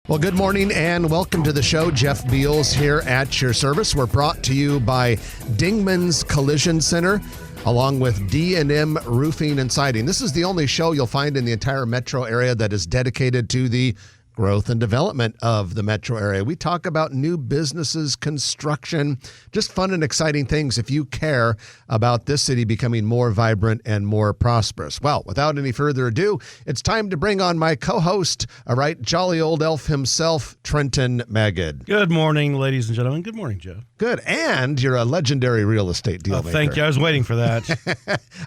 Well, good morning and welcome to the show. Jeff Beals here at your service. We're brought to you by Dingman's Collision Center, along with D&M Roofing and Siding. This is the only show you'll find in the entire metro area that is dedicated to the growth and development of the metro area. We talk about new businesses, construction, just fun and exciting things if you care about this city becoming more vibrant and more prosperous. Well, without any further ado, it's time to bring on my co-host, a right jolly old elf himself, Trenton Magid. Good morning, ladies and gentlemen. Good morning, Joe. Good. And you're a legendary real estate deal maker. Thank you. I was waiting for that.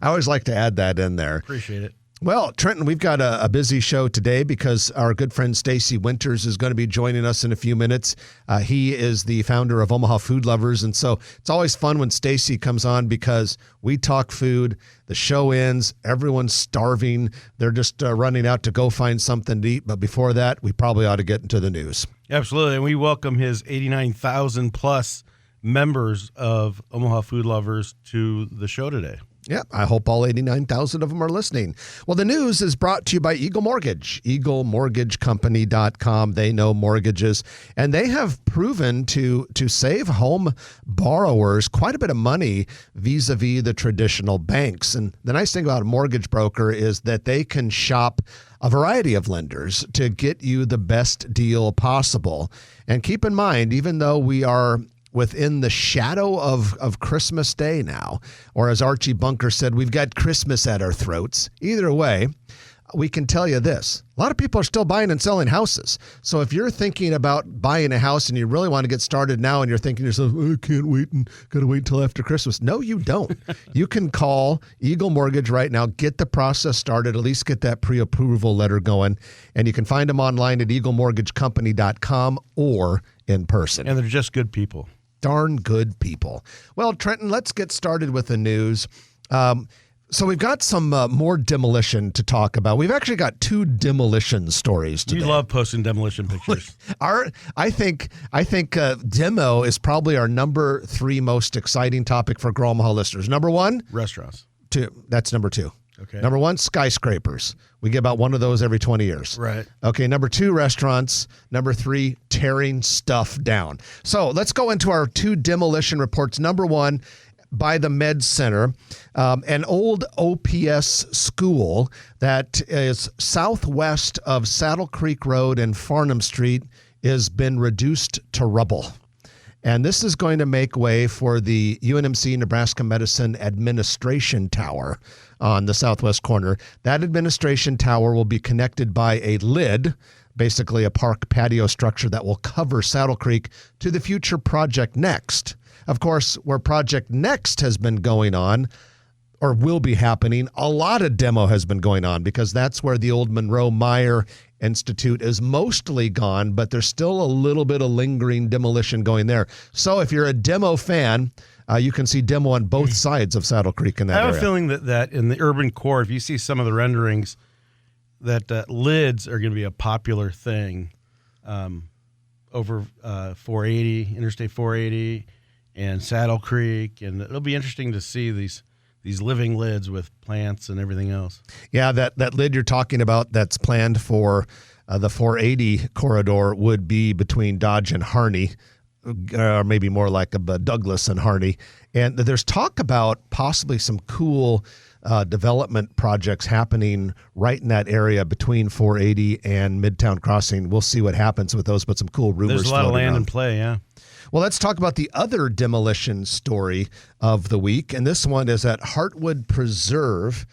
I always like to add that in there. Appreciate it. Well, Trenton, we've got a busy show today because our good friend Stacy Winters is going to be joining us in a few minutes. He is the founder of Omaha Food Lovers, and so it's always fun when Stacy comes on because we talk food, the show ends, everyone's starving, they're just running out to go find something to eat, but before that, we probably ought to get into the news. Absolutely, and we welcome his 89,000 plus members of Omaha Food Lovers to the show today. Yeah, I hope all 89,000 of them are listening. Well, the news is brought to you by Eagle Mortgage, EagleMortgageCompany.com. They know mortgages, and they have proven to save home borrowers quite a bit of money vis-a-vis the traditional banks. And the nice thing about a mortgage broker is that they can shop a variety of lenders to get you the best deal possible. And keep in mind, even though we are within the shadow of Christmas Day now, or as Archie Bunker said, we've got Christmas at our throats. Either way, we can tell you this. A lot of people are still buying and selling houses. So if you're thinking about buying a house and you really want to get started now and you're thinking to yourself, I can't wait and got to wait until after Christmas. No, you don't. You can call Eagle Mortgage right now, get the process started, at least get that pre-approval letter going. And you can find them online at EagleMortgageCompany.com or in person. And they're just good people. Darn good people. Well, Trenton, let's get started with the news. So we've got some more demolition to talk about. We've actually got two demolition stories today. You love posting demolition pictures. I think demo is probably our number 3 most exciting topic for Grow Omaha listeners. Number 1? Restaurants. 2. That's number 2. Okay. Number 1, skyscrapers. We get about one of those every 20 years. Right. Okay, number 2, restaurants. Number 3, tearing stuff down. So let's go into our 2 demolition reports. Number 1, by the Med Center, an old OPS school that is southwest of Saddle Creek Road and Farnham Street has been reduced to rubble. And this is going to make way for the UNMC Nebraska Medicine Administration Tower on the southwest corner. That administration tower will be connected by a lid, basically a park patio structure that will cover Saddle Creek, to the future Project Next. Of course, where Project Next has been going on, or will be happening, a lot of demo has been going on because that's where the old Monroe Meyer Institute is mostly gone, but there's still a little bit of lingering demolition going there. So if you're a demo fan, you can see demo on both sides of Saddle Creek in that area. I have a feeling that in the urban core, if you see some of the renderings, that lids are going to be a popular thing over 480, Interstate 480, and Saddle Creek, and it'll be interesting to see these living lids with plants and everything else. Yeah, that lid you're talking about that's planned for the 480 corridor would be between Dodge and Harney, or maybe more like a Douglas and Harney. And there's talk about possibly some cool development projects happening right in that area between 480 and Midtown Crossing. We'll see what happens with those, but some cool rumors. There's a lot of land around. in play, yeah. Well, let's talk about the other demolition story of the week, and this one is at Heartwood Preserve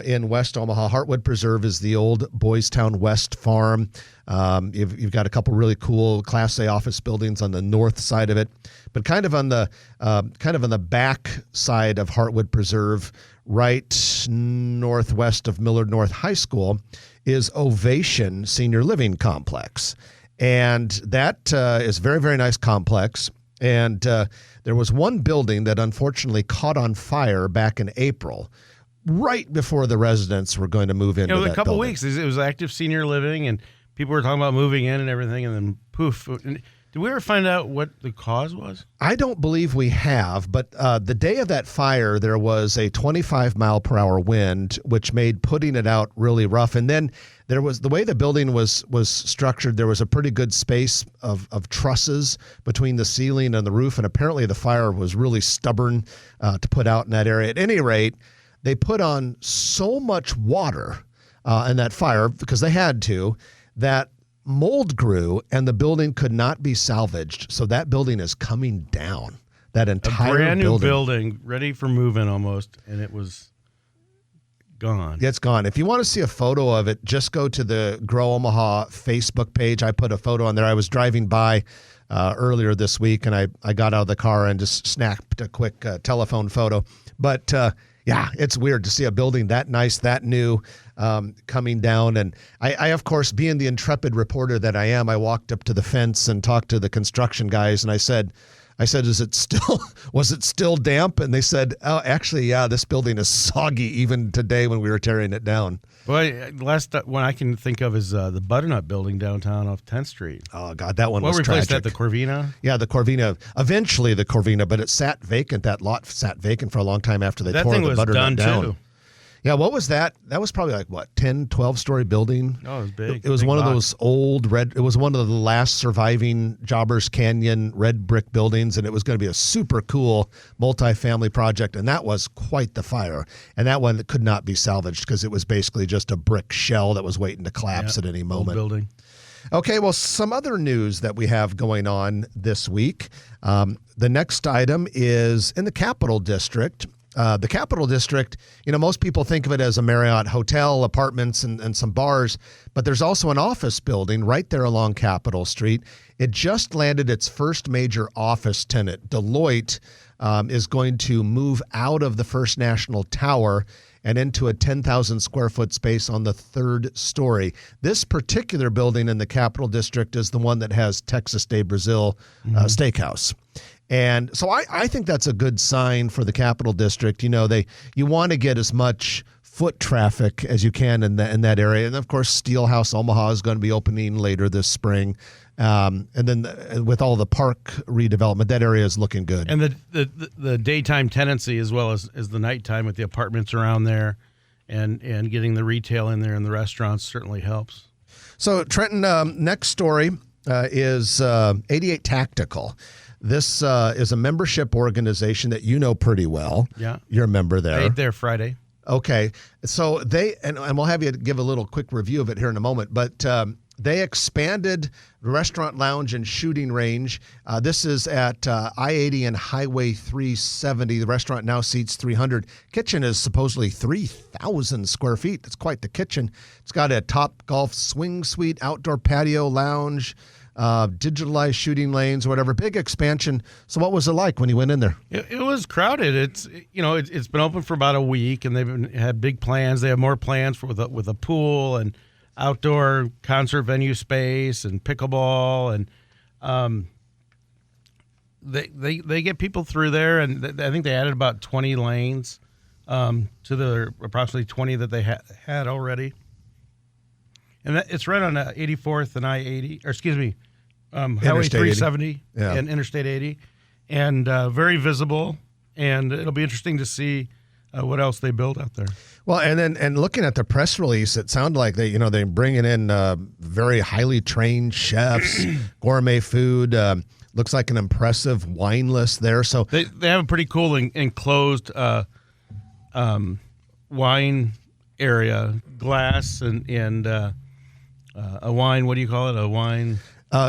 in West Omaha. Heartwood Preserve is the old Boys Town West farm. You've got a couple really cool Class A office buildings on the north side of it, but kind of on the back side of Heartwood Preserve, right northwest of Millard North High School, is Ovation Senior Living Complex. And that is a very, very nice complex. And there was one building that unfortunately caught on fire back in April, right before the residents were going to move into that building. It was a couple weeks. It was active senior living, and people were talking about moving in and everything, and then poof. Did we ever find out what the cause was? I don't believe we have, but the day of that fire, there was a 25-mile-per-hour wind, which made putting it out really rough. And then there was the way the building was structured. There was a pretty good space of trusses between the ceiling and the roof, and apparently the fire was really stubborn to put out in that area. At any rate, they put on so much water in that fire because they had to, that mold grew and the building could not be salvaged. So that building is coming down. That entire brand new building ready for move-in almost, and it was gone. It's gone. If you want to see a photo of it, just go to the Grow Omaha Facebook page. I put a photo on there. I was driving by earlier this week, and I got out of the car and just snapped a quick telephone photo. But yeah, it's weird to see a building that nice, that new, coming down. And I, of course, being the intrepid reporter that I am, I walked up to the fence and talked to the construction guys, and I said, was it still damp? And they said, oh, actually, yeah, this building is soggy even today when we were tearing it down. Well, last one I can think of is the Butternut building downtown off 10th Street. Oh, God, that one was tragic. What replaced that, the Corvina? Yeah, the Corvina. Eventually the Corvina, but it sat vacant. That lot sat vacant for a long time after they tore the Butternut down. Too. Yeah, what was that? That was probably like, what, 10, 12-story building? Oh, it was big. It was one of those old it was one of the last surviving Jobbers Canyon red brick buildings, and it was going to be a super cool multifamily project, and that was quite the fire. And that one could not be salvaged because it was basically just a brick shell that was waiting to collapse at any moment. Old building. Okay, well, some other news that we have going on this week. The next item is in the Capital District. The Capital District, most people think of it as a Marriott hotel, apartments, and some bars, but there's also an office building right there along Capitol Street. It just landed its first major office tenant. Deloitte is going to move out of the First National Tower and into a 10,000 square foot space on the third story. This particular building in the Capital District is the one that has Texas de Brazil Steakhouse. And so I think that's a good sign for the Capital District. You want to get as much foot traffic as you can in that area. And of course, Steelhouse Omaha is going to be opening later this spring. And then with all the park redevelopment, that area is looking good. And the daytime tenancy as well as the nighttime with the apartments around there and getting the retail in there and the restaurants certainly helps. So Trenton, next story is 88 Tactical. This is a membership organization that you know pretty well. Yeah. You're a member there. I ate there Friday. Okay. So and we'll have you give a little quick review of it here in a moment, but they expanded the restaurant, lounge, and shooting range. This is at I-80 and Highway 370. The restaurant now seats 300. Kitchen is supposedly 3,000 square feet. That's quite the kitchen. It's got a top golf swing suite, outdoor patio, lounge, digitalized shooting lanes, whatever. Big expansion. So what was it like when you went in there? It was crowded. It's been open for about a week, and they've had big plans. They have more plans with a pool and outdoor concert venue space and pickleball, and they get people through there. And I think they added about 20 lanes to the approximately 20 that they had already. And it's right on 84th and I-80, or excuse me, Highway 370 and Interstate 80, and very visible. And it'll be interesting to see what else they build out there. Well, and looking at the press release, it sounded like they're bringing in very highly trained chefs, gourmet food. Looks like an impressive wine list there. So they have a pretty cool enclosed wine area, glass and a wine. What do you call it? A wine.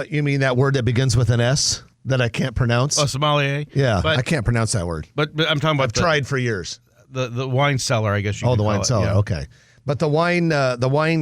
You mean that word that begins with an S that I can't pronounce? Oh, sommelier. Yeah, I can't pronounce that word. But I'm talking about. I've tried for years. The wine cellar, I guess you could the wine call cellar. it, yeah. Okay. But the wine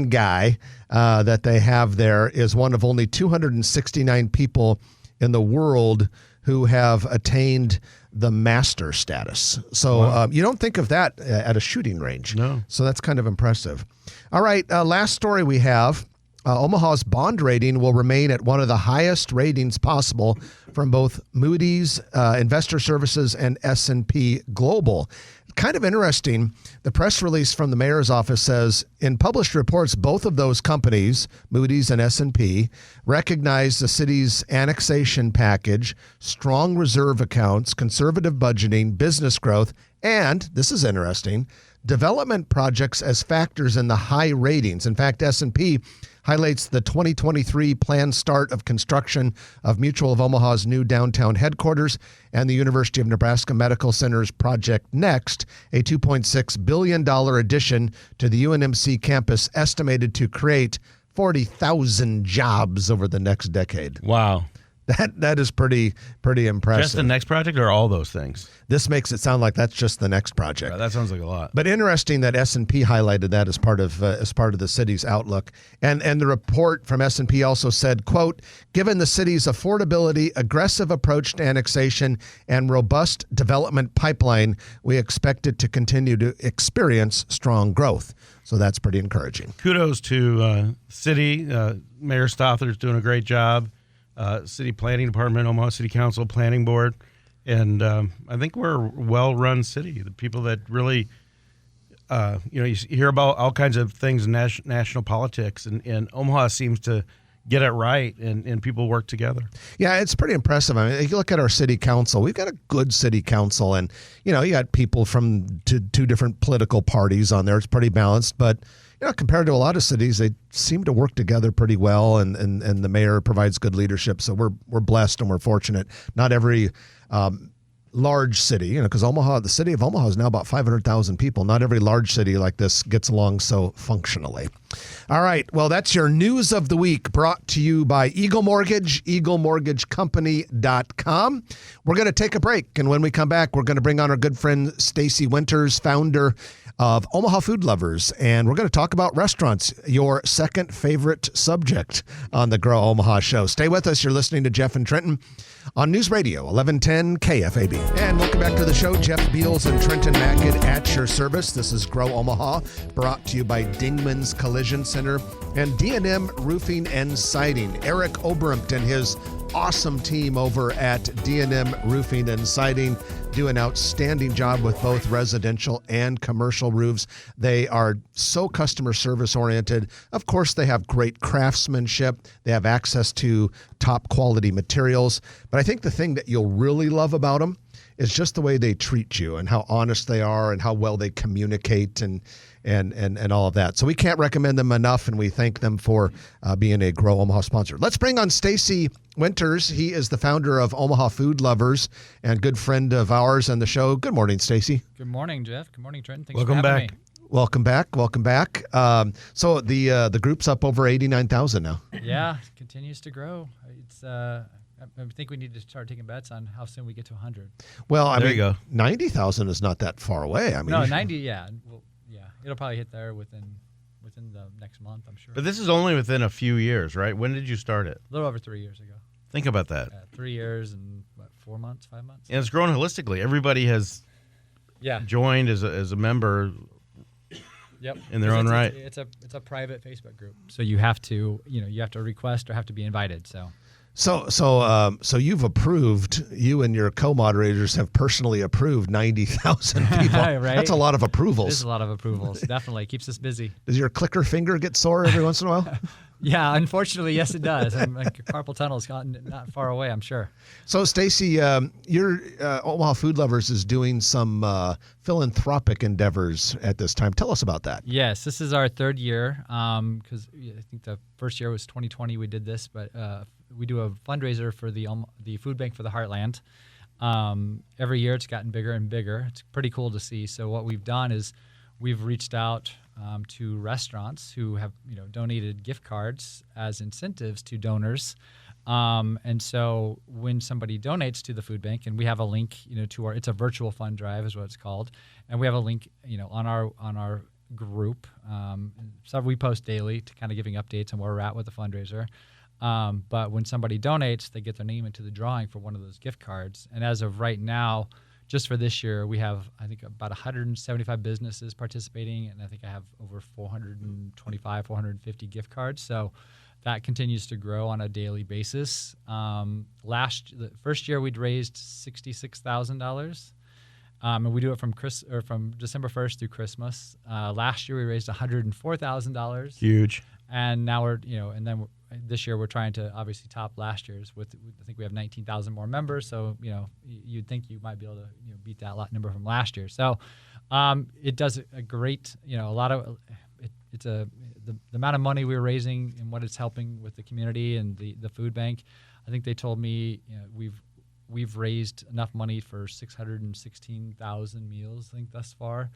guy that they have there is one of only 269 people in the world who have attained the master status. So you don't think of that at a shooting range. No. So that's kind of impressive. All right. Last story we have. Omaha's bond rating will remain at one of the highest ratings possible from both Moody's, Investor Services, and S&P Global. kind of interesting. The press release from the mayor's office says, in published reports, both of those companies, Moody's and S&P, recognize the city's annexation package, strong reserve accounts, conservative budgeting, business growth, and, this is interesting, development projects as factors in the high ratings. In fact, S&P highlights the 2023 planned start of construction of Mutual of Omaha's new downtown headquarters and the University of Nebraska Medical Center's Project Next, a $2.6 billion addition to the UNMC campus estimated to create 40,000 jobs over the next decade. Wow. That is pretty impressive. Just the next project or all those things? This makes it sound like that's just the next project. Right, that sounds like a lot. But interesting that S&P highlighted that as part of the city's outlook. And the report from S&P also said, quote, given the city's affordability, aggressive approach to annexation, and robust development pipeline, we expect it to continue to experience strong growth. So that's pretty encouraging. Kudos to city. Mayor Stother's doing a great job. City Planning Department, Omaha City Council, Planning Board. And I think we're a well-run city. The people that really, you hear about all kinds of things in national politics, and Omaha seems to get it right, and people work together. Yeah, it's pretty impressive. I mean, if you look at our city council, we've got a good city council, and, you got people from two different political parties on there. It's pretty balanced, but compared to a lot of cities, they seem to work together pretty well, and the mayor provides good leadership. So we're blessed and we're fortunate. Not every large city, because the city of Omaha is now about 500,000 people. Not every large city like this gets along so functionally. All right. Well, that's your news of the week, brought to you by Eagle Mortgage, eaglemortgagecompany.com. We're going to take a break, and when we come back, we're going to bring on our good friend Stacy Winters, founder of Omaha Food Lovers, and we're going to talk about restaurants, your second favorite subject on the Grow Omaha show. Stay with us. You're listening to Jeff and Trenton on News Radio 1110 KFAB. And welcome back to the show. Jeff Beals and Trenton Mackett at your service. This is Grow Omaha, brought to you by Dingman's Collision Center and D&M Roofing and Siding. Eric Obermpt and his awesome team over at D&M Roofing and Siding do an outstanding job with both residential and commercial roofs. They are so customer service oriented. Of course, they have great craftsmanship. They have access to top quality materials. But I think the thing that you'll really love about them is just the way they treat you and how honest they are and how well they communicate and all of that. So we can't recommend them enough, and we thank them for being a Grow Omaha sponsor. Let's bring on Stacy Winters. He is the founder of Omaha Food Lovers and good friend of ours on the show. Good morning, Stacy. Good morning, Jeff. Good morning, Trenton. Thanks Welcome for having back. me. Welcome back. So the group's up over 89,000 now. Yeah, continues to grow. It's I think we need to start taking bets on how soon we get to 100. Well, I There mean, you go. 90,000 is not that far away. I mean, No, 90. Yeah, well, yeah, it'll probably hit there within the next month, I'm sure. But this is only within a few years, right? When did you start it? A little over 3 years ago. Think about that. 3 years and 4 months, 5 months. And it's grown holistically. Everybody has joined as a member. Yep. In their own right. It's a private Facebook group, so you have to request or have to be invited. So you've approved, you and your co-moderators have personally approved 90,000 people. Right. That's a lot of approvals. There's a lot of approvals. Definitely keeps us busy. Does your clicker finger get sore every once in a while? Yeah, unfortunately, yes, it does. Carpal tunnel's gotten not far away, I'm sure. So, Stacy, your Omaha Food Lovers is doing some philanthropic endeavors at this time. Tell us about that. Yes, this is our third year because I think the first year was 2020 we did this, but we do a fundraiser for the food bank for the Heartland. Every year it's gotten bigger and bigger. It's pretty cool to see. So what we've done is we've reached out to restaurants who have donated gift cards as incentives to donors. And so when somebody donates to the food bank, and we have a link, to it's a virtual fund drive is what it's called, and we have a link, on our group. So we post daily to kind of giving updates on where we're at with the fundraiser. But when somebody donates, they get their name into the drawing for one of those gift cards. And as of right now, just for this year, we have, I think, about 175 businesses participating, and I think I have over 425, 450 gift cards. So that continues to grow on a daily basis. The first year we'd raised $66,000. And we do it from December 1st through Christmas. Last year we raised $104,000. Huge. And now this year we're trying to obviously top last year's. I think we have 19,000 more members. So you'd think you might be able to beat that number from last year. So it does a great the amount of money we're raising and what it's helping with the community and the food bank. I think they told me we've raised enough money for 616,000 meals, I think, thus far.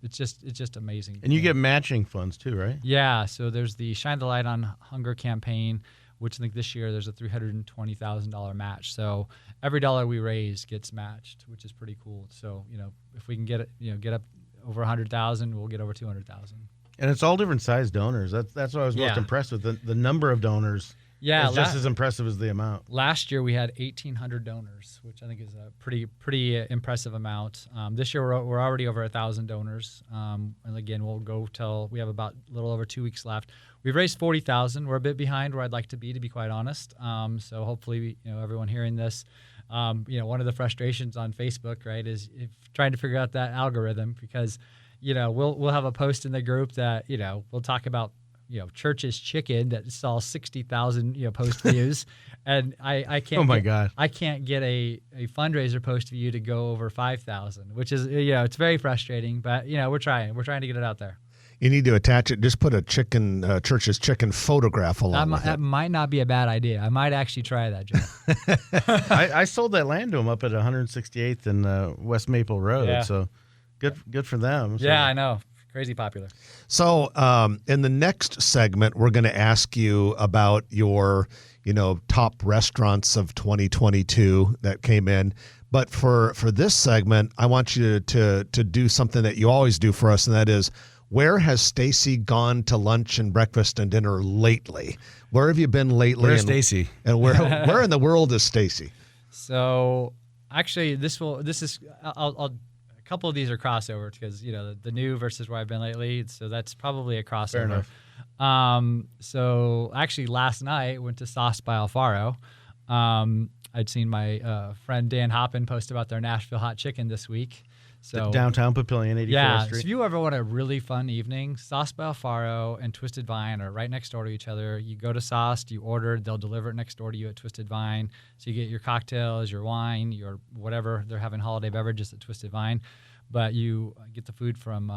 It's just amazing. And you get matching funds too, right? Yeah. So there's the Shine the Light on Hunger campaign, which I think this year there's a $320,000 match. So every dollar we raise gets matched, which is pretty cool. So if we can get up over 100,000, we'll get over 200,000. And it's all different size donors. That's what I was most impressed with. The number of donors. Yeah, is just as impressive as the amount. Last year we had 1,800 donors, which I think is a pretty impressive amount. This year we're already over 1,000 donors, and again we'll go till we have about a little over 2 weeks left. We've raised 40,000. We're a bit behind where I'd like to be quite honest. So hopefully everyone hearing this, one of the frustrations on Facebook, right, is trying to figure out that algorithm, because we'll have a post in the group that we'll talk about Church's chicken that saw 60,000 post views, and I can't. Oh my God! I can't get a fundraiser post view to go over 5,000, which is it's very frustrating. But we're trying to get it out there. You need to attach it. Just put a Church's chicken photograph along with it. That might not be a bad idea. I might actually try that, Joe. I sold that land to him up at 168th and West Maple Road. Yeah. So good for them. So. Yeah, I know. Crazy popular. So in the next segment, we're going to ask you about your, top restaurants of 2022 that came in. But for this segment, I want you to do something that you always do for us, and that is, where has Stacy gone to lunch and breakfast and dinner lately? Where have you been lately? Where's Stacy? And where in the world is Stacy? So actually, I'll a couple of these are crossovers because the new versus where I've been lately. So that's probably a crossover. Fair enough. So actually, last night went to Sauce by Alfaro. I'd seen my friend Dan Hoppin post about their Nashville hot chicken this week. So The downtown Papillion, 84th yeah, Street. so if you ever want a really fun evening, Sauce by Alfaro and Twisted Vine are right next door to each other. You go to Sauce, you order, they'll deliver it next door to you at Twisted Vine. So you get your cocktails, your wine, your whatever. They're having holiday beverages at Twisted Vine. But you get the food from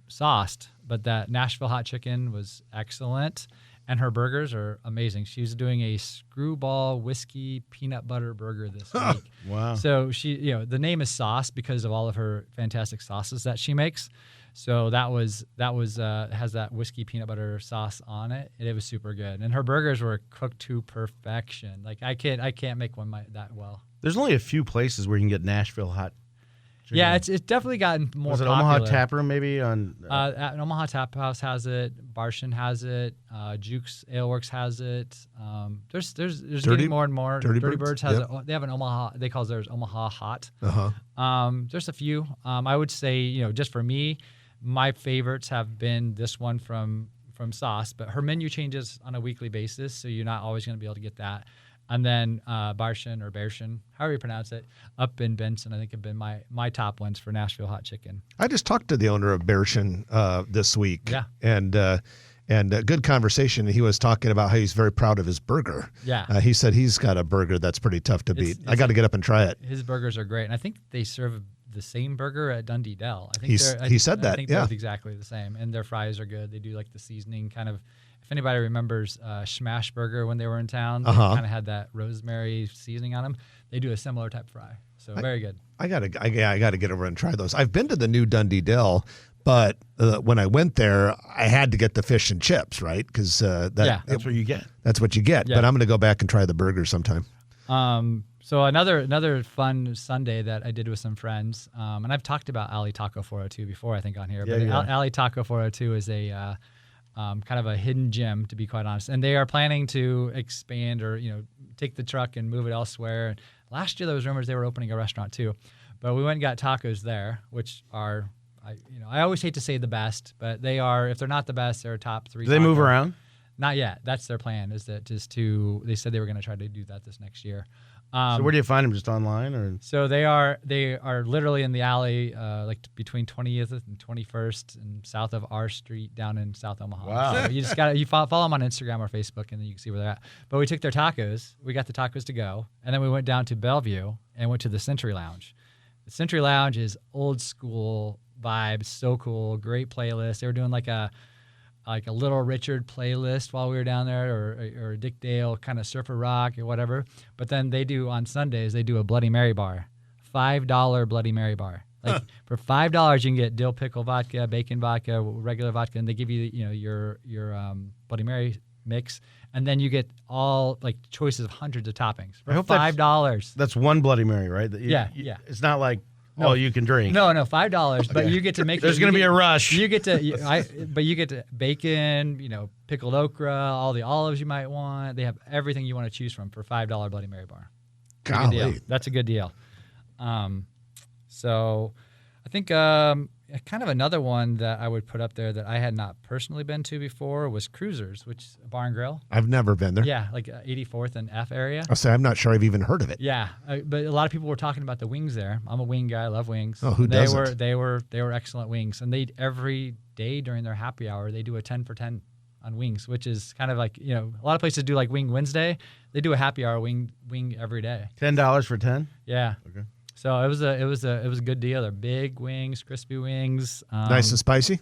Sauce. But that Nashville hot chicken was excellent, and her burgers are amazing. She was doing a screwball whiskey peanut butter burger this week. Wow! So she, the name is Sauce because of all of her fantastic sauces that she makes. So that was has that whiskey peanut butter sauce on it. It was super good, and her burgers were cooked to perfection. Like I can't make one that well. There's only a few places where you can get Nashville hot chicken. Yeah, it's definitely gotten more Was it popular. Omaha Tap Room maybe? At Omaha Tap House has it. Barshin has it. Jukes Aleworks has it. There's getting more and more. Dirty Birds has it. They have an Omaha. They call theirs Omaha Hot. There's a few. I would say just for me, my favorites have been this one from Sauce, but her menu changes on a weekly basis, so you're not always going to be able to get that. And then Barshin or Barshin, however you pronounce it, up in Benson, I think have been my top ones for Nashville hot chicken. I just talked to the owner of Barshin this week. Yeah. And a good conversation. He was talking about how he's very proud of his burger. Yeah. He said he's got a burger that's pretty tough to beat. I got to get up and try it. His burgers are great. And I think they serve the same burger at Dundee Dell. I think he said that. I think they're exactly the same. And their fries are good. They do like the seasoning kind of. If anybody remembers Smash Burger when they were in town, they kind of had that rosemary seasoning on them. They do a similar type fry, so very good. I gotta get over and try those. I've been to the new Dundee Dell, but when I went there, I had to get the fish and chips, right? Because that's what you get. That's what you get. Yeah. But I'm going to go back and try the burger sometime. So another fun Sunday that I did with some friends, and I've talked about Alley Taco 402 before, I think, on here. Alley Taco 402 is a kind of a hidden gem, to be quite honest. And they are planning to expand or, take the truck and move it elsewhere. Last year there was rumors they were opening a restaurant too. But we went and got tacos there, which are, I always hate to say the best, but they are, if they're not the best, they're top 3. Do they move around? Not yet. That's their plan, they said they were going to try to do that this next year. So where do you find them? Just online, or? So they are literally in the alley, like between 20th and 21st, and south of R Street, down in South Omaha. Wow. So you just got you follow them on Instagram or Facebook, and then you can see where they're at. But we took their tacos. We got the tacos to go, and then we went down to Bellevue and went to the Century Lounge. The Century Lounge is old school vibes, so cool, great playlist. They were doing like a Little Richard playlist while we were down there, or a Dick Dale kind of surfer rock or whatever. But then they do on Sundays, they do a Bloody Mary bar, $5 Bloody Mary bar. Like for $5, you can get dill pickle vodka, bacon vodka, regular vodka, and they give you your Bloody Mary mix, and then you get all like choices of hundreds of toppings for $5. That's one Bloody Mary, right? Yeah. It's not like all you can drink. No, $5. But you get to make. There's going to be a rush. You get to, but you get to bacon, pickled okra, all the olives you might want. They have everything you want to choose from for $5 Bloody Mary bar. Golly. That's a good deal. So, I think kind of another one that I would put up there that I had not personally been to before was Cruisers, which is a bar and grill. I've never been there. Yeah, like 84th and F area. I'll say I'm not sure I've even heard of it. Yeah, but a lot of people were talking about the wings there. I'm a wing guy. I love wings. Oh, who doesn't? They were excellent wings, and they every day during their happy hour they do a 10 for 10 on wings, which is kind of like a lot of places do like Wing Wednesday. They do a happy hour wing every day. $10 for 10. Yeah. Okay. So it was a good deal. They're big wings, crispy wings. Nice and spicy.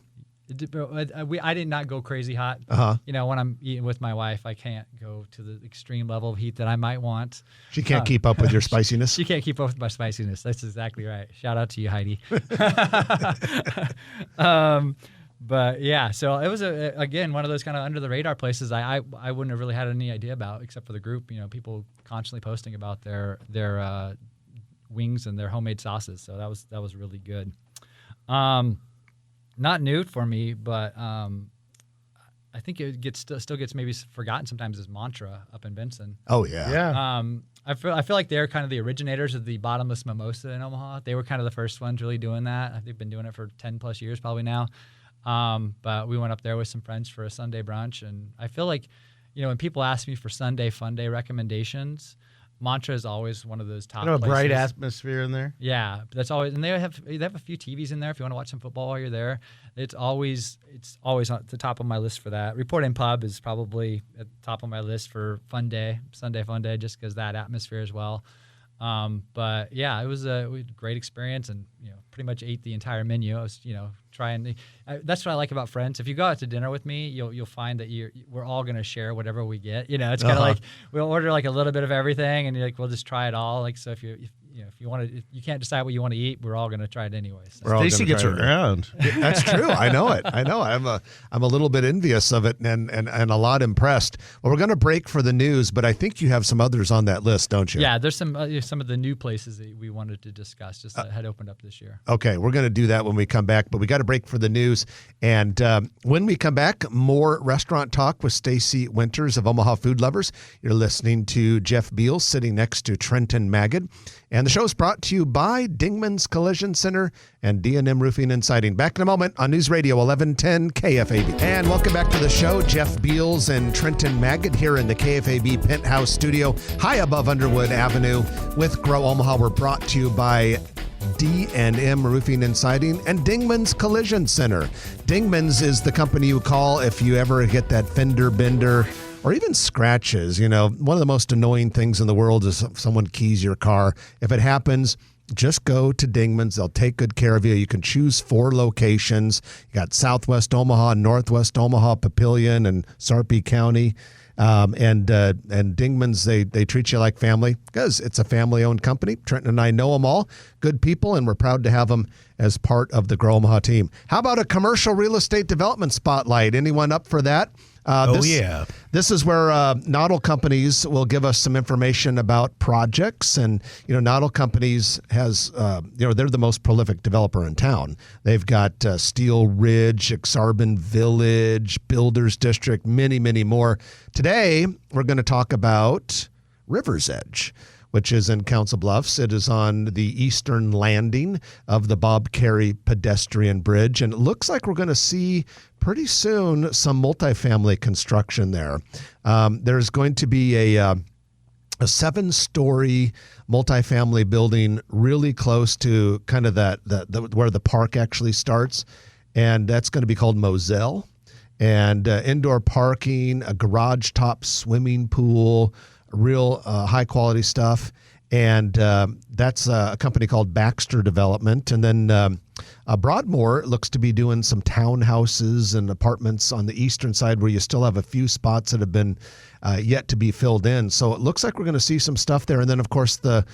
I did not go crazy hot. When I'm eating with my wife, I can't go to the extreme level of heat that I might want. She can't keep up with your spiciness. She can't keep up with my spiciness. That's exactly right. Shout out to you, Heidi. But yeah, so it was again one of those kind of under the radar places I wouldn't have really had any idea about except for the group. People constantly posting about their wings and their homemade sauces. So that was really good. Not new for me, but I think it still gets maybe forgotten sometimes as Mantra up in Benson. Oh yeah. Yeah. I feel like they're kind of the originators of the bottomless mimosa in Omaha. They were kind of the first ones really doing that. They've been doing it for 10 plus years probably now. But we went up there with some friends for a Sunday brunch, and I feel like, when people ask me for Sunday fun day recommendations, Mantra is always one of those top places. A bright atmosphere in there. Yeah, that's always, and they have a few TVs in there if you want to watch some football while you're there. It's always at the top of my list for that. Report and Pub is probably at the top of my list for Sunday fun day, just because that atmosphere as well. But yeah, we had a great experience, and pretty much ate the entire menu. I was trying. That's what I like about friends. If you go out to dinner with me, you'll find that we're all going to share whatever we get. It's kind of like we'll order like a little bit of everything, and we'll just try it all. Like, so if you want to, if you can't decide what you want to eat, we're all going to try it anyway. So. Stacy gets around. That's true. I know it. I'm a little bit envious of it and a lot impressed. Well, we're going to break for the news, but I think you have some others on that list, don't you? Yeah, there's some of the new places that we wanted to discuss just that had opened up this year. Okay, we're going to do that when we come back, but we got to break for the news. And when we come back, more restaurant talk with Stacy Winters of Omaha Food Lovers. You're listening to Jeff Beals sitting next to Trenton Magid. And the show's brought to you by Dingman's Collision Center and D&M Roofing and Siding. Back in a moment on News Radio 1110 KFAB. And welcome back to the show. Jeff Beals and Trenton Magid here in the KFAB Penthouse Studio, high above Underwood Avenue with Grow Omaha. We're brought to you by D&M Roofing and Siding and Dingman's Collision Center. Dingman's is the company you call if you ever get that fender bender or even scratches. One of the most annoying things in the world is if someone keys your car. If it happens, just go to Dingman's. They'll take good care of you. You can choose 4 locations. You got Southwest Omaha, Northwest Omaha, Papillion, and Sarpy County. And Dingman's, they treat you like family because it's a family-owned company. Trenton and I know them all. Good people, and we're proud to have them as part of the Grow Omaha team. How about a commercial real estate development spotlight? Anyone up for that? This is where Noddle Companies will give us some information about projects. And, Noddle Companies has, they're the most prolific developer in town. They've got Steel Ridge, Exarban Village, Builders District, many, many more. Today, we're going to talk about River's Edge, which is in Council Bluffs. It is on the eastern landing of the Bob Carey pedestrian bridge. And it looks like we're going to see pretty soon some multifamily construction there. There's going to be a 7-story multifamily building really close to kind of where the park actually starts. And that's going to be called Moselle. And indoor parking, a garage top swimming pool, real high quality stuff. And that's a company called Baxter Development. And then Broadmoor looks to be doing some townhouses and apartments on the eastern side where you still have a few spots that have been yet to be filled in. So it looks like we're going to see some stuff there. And then, of course, the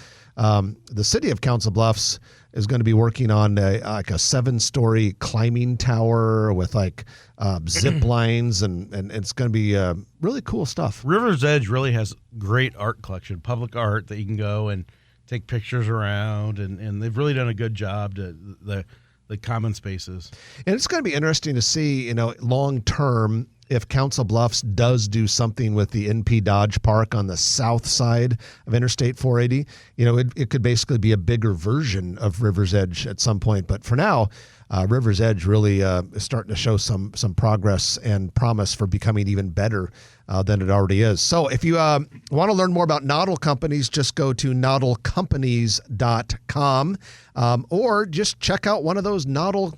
city of Council Bluffs is going to be working on like a 7-story climbing tower with like zip lines, and it's going to be really cool stuff. River's Edge really has great art collection, public art that you can go and take pictures around, and they've really done a good job to the common spaces. And it's going to be interesting to see, long term, if Council Bluffs does do something with the NP Dodge Park on the south side of Interstate 480. It could basically be a bigger version of River's Edge at some point. But for now, River's Edge really is starting to show some progress and promise for becoming even better than it already is. So if you want to learn more about Noddle Companies, just go to noddlecompanies.com or just check out one of those Noddle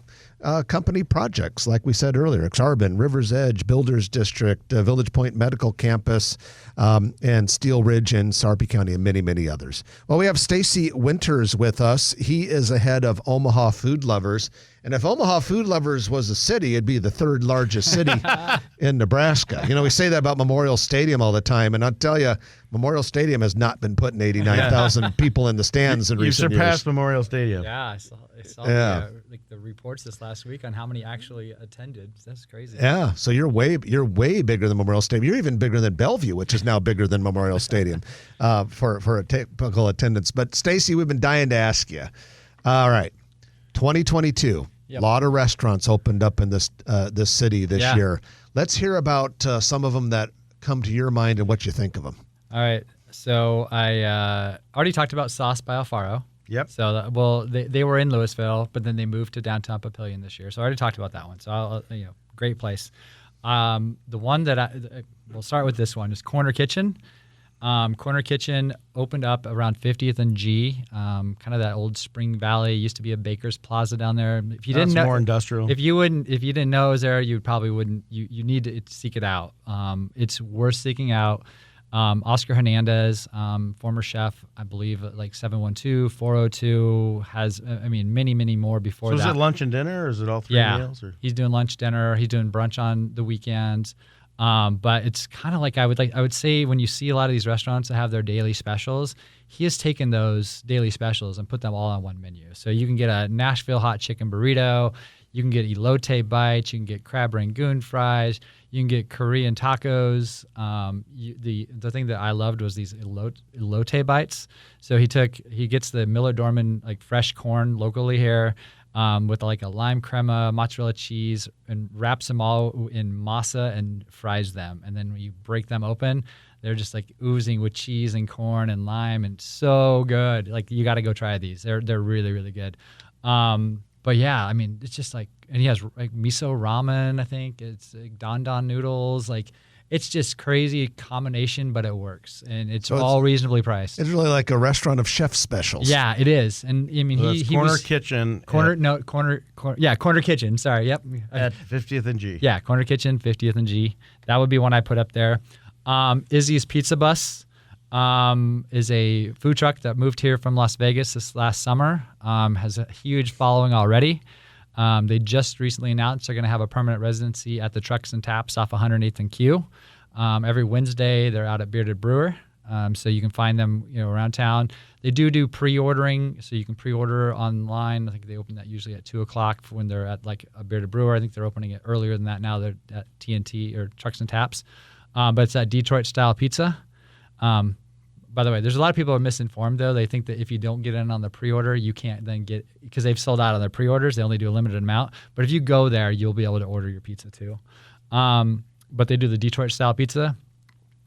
company projects, like we said earlier, Exarban, River's Edge, Builders District, Village Point Medical Campus, and Steel Ridge in Sarpy County, and many, many others. Well, we have Stacy Winters with us. He is the head of Omaha Food Lovers. And if Omaha Food Lovers was a city, it'd be the 3rd largest city in Nebraska. We say that about Memorial Stadium all the time, and I'll tell you, Memorial Stadium has not been putting 89,000 people in the stands in recent years. You surpassed Memorial Stadium. Yeah, I saw the reports this last week on how many actually attended. That's crazy. Yeah, so you're way bigger than Memorial Stadium. You're even bigger than Bellevue, which is now bigger than Memorial Stadium for a typical attendance. But Stacy, we've been dying to ask you. All right, 2022. Yep. A lot of restaurants opened up in this city this year. Let's hear about some of them that come to your mind and what you think of them. All right. So I already talked about Sauce by Alfaro. Yep. So they were in Louisville, but then they moved to downtown Papillion this year. So I already talked about that one. So great place. The one that we'll start with this one is Corner Kitchen. Corner Kitchen opened up around 50th and G, kind of that old Spring Valley. Used to be a Baker's Plaza down there. If you didn't know, more industrial. If you didn't know it was there, you probably wouldn't. You need to seek it out. It's worth seeking out. Oscar Hernandez, former chef, I believe, like 712, 402, has many, many more before that. So is it lunch and dinner, or is it all 3 meals? Or? He's doing lunch, dinner. He's doing brunch on the weekends. But it's kind of like I would say when you see a lot of these restaurants that have their daily specials, he has taken those daily specials and put them all on one menu. So you can get a Nashville hot chicken burrito, you can get elote bites, you can get crab rangoon fries, you can get Korean tacos. The thing that I loved was these elote bites. So he gets the Miller Dorman like fresh corn locally here. With like a lime crema, mozzarella cheese, and wraps them all in masa and fries them. And then when you break them open, they're just like oozing with cheese and corn and lime, and so good. Like you got to go try these. They're really, really good. But yeah, it's just like, and he has like miso ramen. I think it's like don noodles. Like it's just crazy combination, but it works, and it's all reasonably priced. It's really like a restaurant of chef specials. Yeah, it is. And he Corner was, Kitchen. Corner Kitchen. Sorry, yep. At 50th and G. Yeah, Corner Kitchen, 50th and G. That would be one I put up there. Izzy's Pizza Bus is a food truck that moved here from Las Vegas this last summer. Has a huge following already. They just recently announced they're going to have a permanent residency at the Trucks and Taps off 108th and Q. Every Wednesday, they're out at Bearded Brewer, so you can find them around town. They do pre-ordering, so you can pre-order online. I think they open that usually at 2 o'clock when they're at like a Bearded Brewer. I think they're opening it earlier than that now. They're at TNT or Trucks and Taps, but it's that Detroit-style pizza. By the way, there's a lot of people who are misinformed, though. They think that if you don't get in on the pre-order, you can't then get, because they've sold out on their pre-orders. They only do a limited amount. But if you go there, you'll be able to order your pizza, too. But they do the Detroit-style pizza.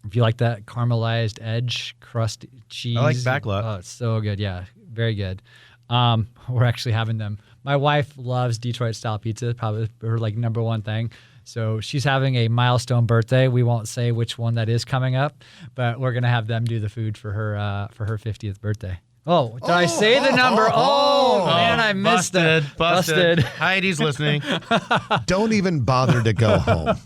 If you like that caramelized edge crust cheese. I like backlot. Oh, it's so good. Yeah, very good. We're actually having them. My wife loves Detroit-style pizza, probably her like number one thing. So she's having a milestone birthday. We won't say which one that is coming up, but we're gonna have them do the food for her 50th birthday. Oh, did I say the number? Oh, man, I missed it. Busted. Heidi's listening. Don't even bother to go home.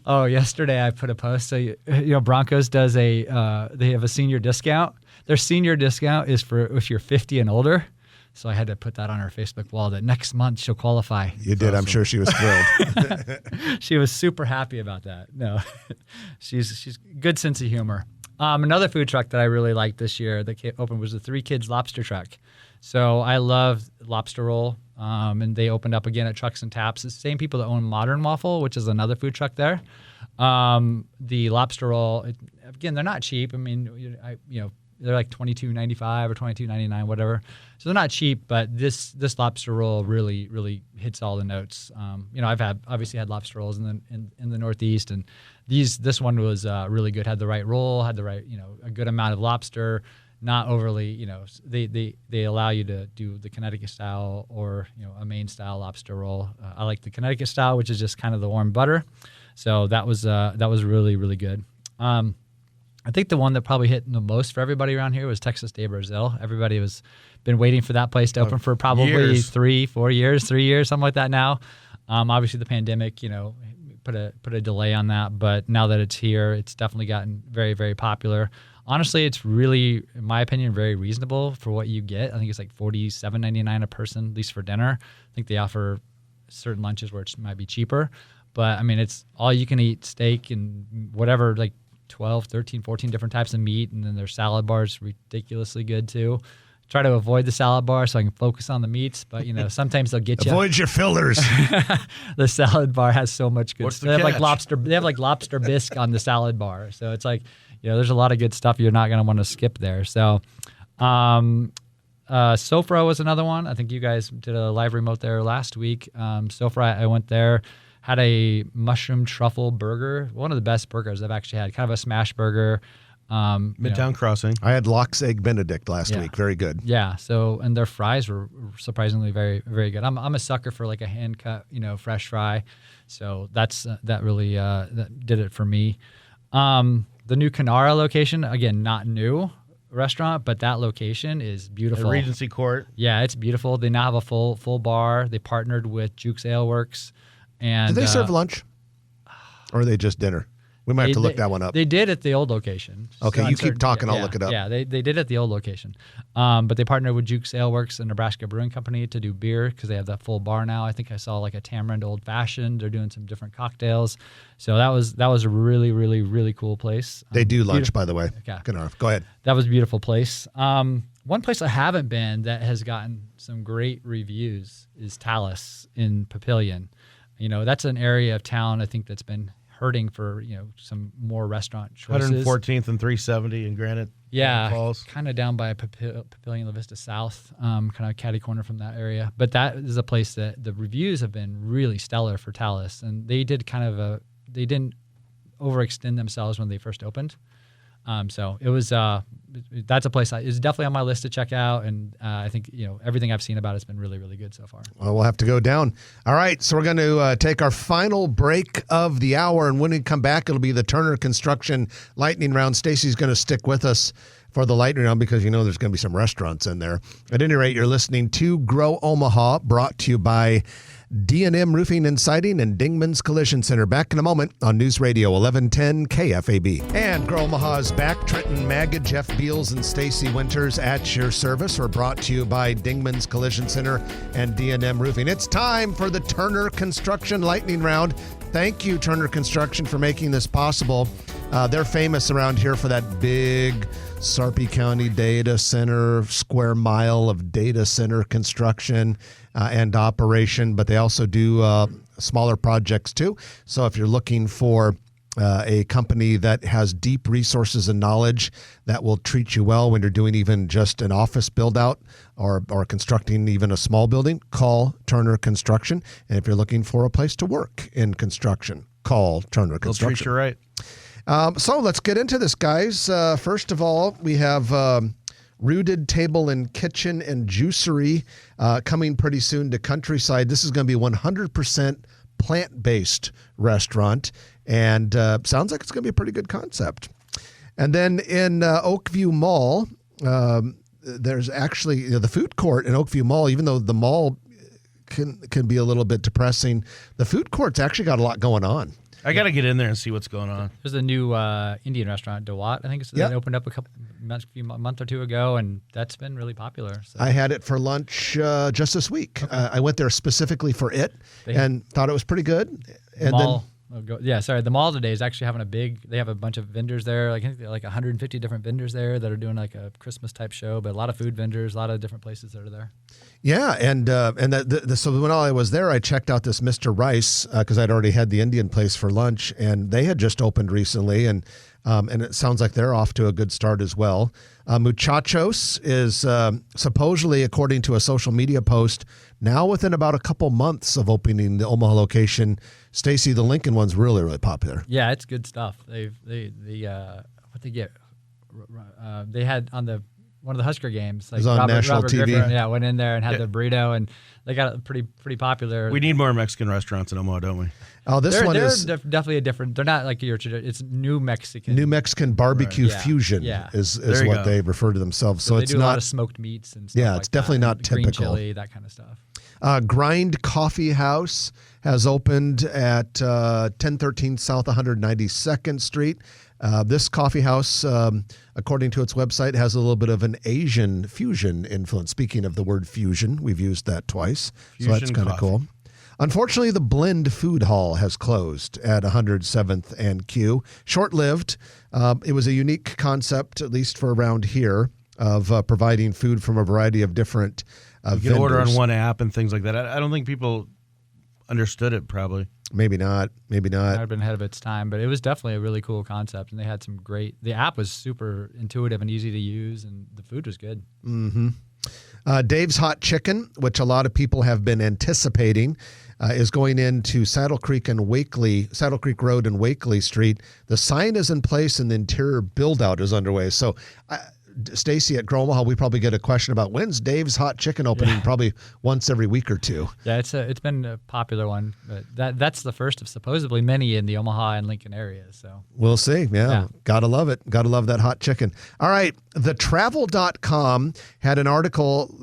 Oh, yesterday I put a post. So, Broncos does they have a senior discount. Their senior discount is for if you're 50 and older. So I had to put that on our Facebook wall that next month she'll qualify. You did. Awesome. I'm sure she was thrilled. She was super happy about that. No, she's good sense of humor. Another food truck that I really liked this year that opened was the Three Kids Lobster Truck. So I love lobster roll, and they opened up again at Trucks and Taps. It's the same people that own Modern Waffle, which is another food truck there. The lobster roll, again, they're not cheap. I mean, they're like $22.95 or $22.99, whatever. So they're not cheap, but this lobster roll really, really hits all the notes. I've obviously had lobster rolls in the Northeast, and this one was really good. Had the right roll, had the right, a good amount of lobster, not overly, they allow you to do the Connecticut style or, a Maine style lobster roll. I like the Connecticut style, which is just kind of the warm butter. So that was really, really good. I think the one that probably hit the most for everybody around here was Texas de Brazil. Everybody was been waiting for that place to open for probably years. 3 years, something like that now. Obviously the pandemic, put a delay on that, but now that it's here, it's definitely gotten very, very popular. Honestly, it's really, in my opinion, very reasonable for what you get. I think it's like $47.99 a person, at least for dinner. I think they offer certain lunches where it might be cheaper, but I mean, it's all you can eat steak and whatever, like 12, 13, 14 different types of meat, and then their salad bar is ridiculously good too. Try to avoid the salad bar so I can focus on the meats, but sometimes they'll get you. Avoid your fillers. The salad bar has so much good What's stuff. the They have catch? like lobster bisque on the salad bar. So it's like, there's a lot of good stuff you're not going to want to skip there. So Sofra was another one. I think you guys did a live remote there last week. Sofra, I went there. Had a mushroom truffle burger, one of the best burgers I've actually had. Kind of a smash burger. Midtown Crossing. I had Lox Egg Benedict last week. Very good. Yeah. So, and their fries were surprisingly very, very good. I'm a sucker for like a hand cut, fresh fry. So that really that did it for me. The new Canara location, again, not new restaurant, but that location is beautiful. At Regency Court. Yeah, it's beautiful. They now have a full bar. They partnered with Jukes Ale Works. And do they serve lunch? Or are they just dinner? We might have to look that one up. They did at the old location. Okay, you keep talking. I'll look it up. Yeah, they did at the old location. But they partnered with Jukes Ale Works and Nebraska Brewing Company to do beer because they have that full bar now. I think I saw like a tamarind old fashioned. They're doing some different cocktails. So that was a really, really, really cool place. They do lunch, by the way. Okay. Go ahead. That was a beautiful place. One place I haven't been that has gotten some great reviews is Talus in Papillion. That's an area of town I think that's been hurting for some more restaurant choices. 114th and 370 in Granite Falls. Kind of down by Papillion La Vista South, kind of catty corner from that area. But that is a place that the reviews have been really stellar for Talus, and they did they didn't overextend themselves when they first opened. So it was that's a place is definitely on my list to check out, and I think everything I've seen about it's been really, really good so far. Well, we'll have to go down. All right, so we're going to take our final break of the hour, and when we come back, it'll be the Turner Construction Lightning Round. Stacy's going to stick with us for the lightning round because there's going to be some restaurants in there. At any rate, you're listening to Grow Omaha, brought to you by D&M Roofing and Siding and Dingman's Collision Center. Back in a moment on News Radio 1110 KFAB. And Grow Omaha is back. Trenton Magid, Jeff Beals, and Stacy Winters at your service are brought to you by Dingman's Collision Center and D&M Roofing. It's time for the Turner Construction Lightning Round. Thank you, Turner Construction, for making this possible. They're famous around here for that big Sarpy County data center, square mile of data center construction and operation, but they also do smaller projects too. So if you're looking for a company that has deep resources and knowledge that will treat you well when you're doing even just an office build out or constructing even a small building, call Turner Construction. And if you're looking for a place to work in construction, call Turner Construction. They'll treat you right. So let's get into this, guys. First of all, we have Rooted Table and Kitchen and Juicery coming pretty soon to Countryside. This is going to be 100% plant-based restaurant, and sounds like it's going to be a pretty good concept. And then in Oakview Mall, there's actually the food court in Oakview Mall. Even though the mall can be a little bit depressing, the food court's actually got a lot going on. I got to get in there and see what's going on. There's a new Indian restaurant, Dewat, I think it's that opened up a month or two ago, and that's been really popular. So. I had it for lunch just this week. Okay. I went there specifically for it and thought it was pretty good. And mall, the mall today is actually having they have a bunch of vendors there. I think like 150 different vendors there that are doing like a Christmas type show, but a lot of food vendors, a lot of different places that are there. Yeah, so when I was there, I checked out this Mr. Rice because I'd already had the Indian place for lunch, and they had just opened recently, and it sounds like they're off to a good start as well. Muchachos is supposedly, according to a social media post, now within about a couple months of opening the Omaha location. Stacy, the Lincoln one's really, really popular. Yeah, it's good stuff. They had on one of the Husker games, like it was on national TV. Griffin, went in there and had the burrito, and they got it pretty popular. We need more Mexican restaurants in Omaha, don't we? Oh, they're definitely a different. They're not like your traditional. It's New Mexican. New Mexican barbecue fusion is what they refer to themselves. So it's do not a lot of smoked meats and stuff. Yeah, it's definitely not typical. Green chili, that kind of stuff. Grind Coffee House has opened at 1013 South 192nd Street. This coffee house, according to its website, has a little bit of an Asian fusion influence. Speaking of the word fusion, we've used that twice, so that's kind of cool. Unfortunately, the Blend Food Hall has closed at 107th and Q. Short-lived. It was a unique concept, at least for around here, of providing food from a variety of different vendors. You can order on one app and things like that. I don't think people understood it, probably. Maybe not. It might have been ahead of its time, but it was definitely a really cool concept, and they had some great. The app was super intuitive and easy to use, and the food was good. Mm-hmm. Dave's Hot Chicken, which a lot of people have been anticipating, is going into Saddle Creek Road and Wakely Street. The sign is in place, and the interior build-out is underway. So, Stacy, at Grow Omaha, we probably get a question about when's Dave's Hot Chicken opening, probably once every week or two. Yeah, it's been a popular one, but that's the first of supposedly many in the Omaha and Lincoln area. So we'll see. Yeah. Gotta love it. Gotta love that hot chicken. All right, thetravel.com had an article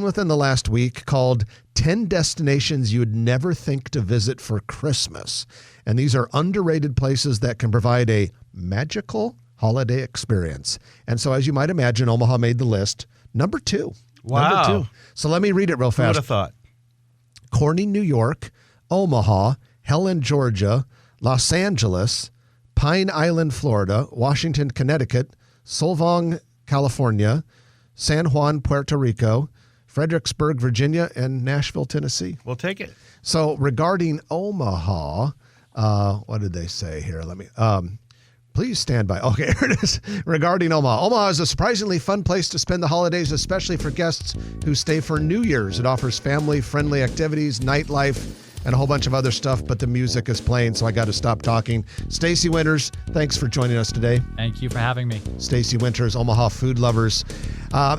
within the last week called 10 Destinations You'd Never Think to Visit for Christmas. And these are underrated places that can provide a magical holiday experience. And so, as you might imagine, Omaha made the list. Number 2. Wow. Number 2. So let me read it real fast. Who would have thought? Corning, New York, Omaha, Helen, Georgia, Los Angeles, Pine Island, Florida, Washington, Connecticut, Solvang, California, San Juan, Puerto Rico, Fredericksburg, Virginia, and Nashville, Tennessee. We'll take it. So regarding Omaha, what did they say here? Please stand by. Okay, here it is. Regarding Omaha. Omaha is a surprisingly fun place to spend the holidays, especially for guests who stay for New Year's. It offers family-friendly activities, nightlife, and a whole bunch of other stuff, but the music is playing, so I got to stop talking. Stacy Winters, thanks for joining us today. Thank you for having me. Stacy Winters, Omaha Food Lovers.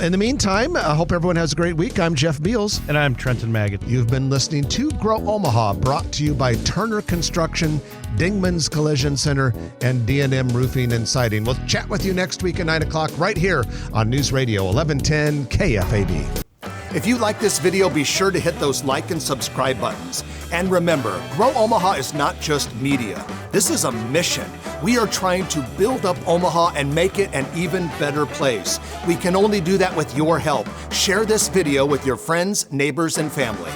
In the meantime, I hope everyone has a great week. I'm Jeff Beals. And I'm Trenton Maggot. You've been listening to Grow Omaha, brought to you by Turner Construction, Dingman's Collision Center, and D&M Roofing and Siding. We'll chat with you next week at 9 o'clock right here on News Radio 1110 KFAB. If you like this video, be sure to hit those like and subscribe buttons. And remember, Grow Omaha is not just media. This is a mission. We are trying to build up Omaha and make it an even better place. We can only do that with your help. Share this video with your friends, neighbors, and family.